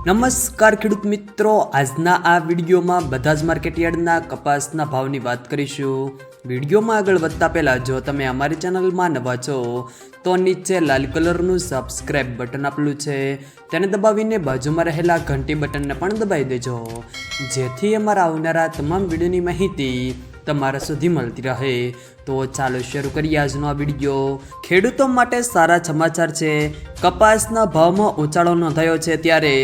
નમસ્કાર ખેડૂત મિત્રો, આજના આ વિડીયોમાં બધા જ માર્કેટયાર્ડના કપાસના ભાવની વાત કરીશું। વિડીયોમાં આગળ વધતા પહેલાં જો તમે અમારી ચેનલમાં નવા છો તો નીચે લાલ કલરનું સબસ્ક્રાઇબ બટન આપેલું છે તેને દબાવીને બાજુમાં રહેલા ઘંટી બટનને પણ દબાવી દેજો, જેથી અમારા આવનારા તમામ વિડીયોની માહિતી તમારા સુધી મળતી રહે। તો ચાલો શરૂ કરીએ આજનો આ વિડીયો। ખેડૂતો માટે સારા સમાચાર છે। કપાસના ભાવમાં ઉછાળો નોંધાયો છે, ત્યારે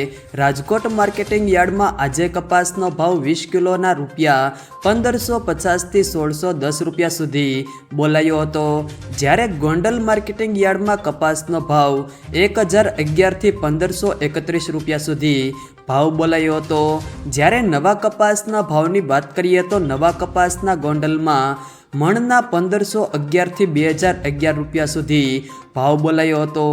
રાજકોટ માર્કેટિંગ યાર્ડમાં આજે કપાસનો ભાવ 20 કિલોના રૂપિયા 1550 થી 1610 રૂપિયા સુધી બોલાયો હતો, જ્યારે ગોંડલ માર્કેટિંગ યાર્ડમાં કપાસનો ભાવ 1011 થી 1531 રૂપિયા સુધી ભાવ બોલાયો હતો। જ્યારે નવા કપાસના ભાવની વાત કરીએ તો નવા કપાસના ગોંડલમાં મણના 1511 થી 2011 રૂપિયા સુધી ભાવ બોલાયો હતો।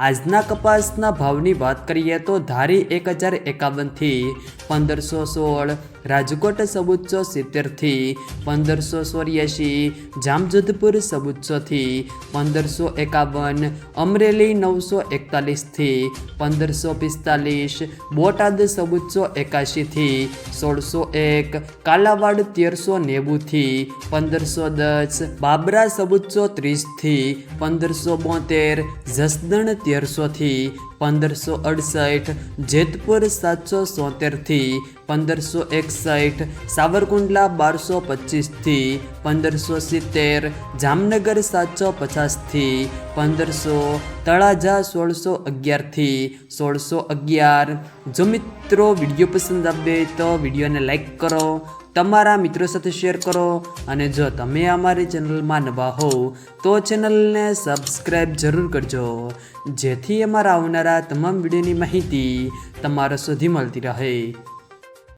આજના કપાસના ભાવની વાત કરીએ તો ધારી 1051 થી 1516, રાજકોટ સબુચ્ચો 70 થી 1584, જામજોધપુર સબુચ્ચો થી 1551, અમરેલી 941 થી 1545, બોટાદ સબુચ્ચો 81 થી 1601, કાલાવાડ 1390 થી 1510, બાબરા સબુચ્ચો 30 થી 1572, જસદણ 1300 થી 1568, જેતપુર 777 થી 1561, સાવરકુંડલા 1225 થી 1570, જામનગર 750 થી 1500, તળાજા 1611 થી 1611। જો મિત્રો વિડીયો પસંદ આવે તો વિડીયોને લાઈક કરો, તમારા મિત્રો સાથે શેર કરો, અને જો તમે અમારી ચેનલમાં નવા હો તો ચેનલને સબસ્ક્રાઈબ જરૂર કરજો, જેથી અમારા આવનારા તમામ વિડીયોની માહિતી તમારા સુધી મળતી રહે।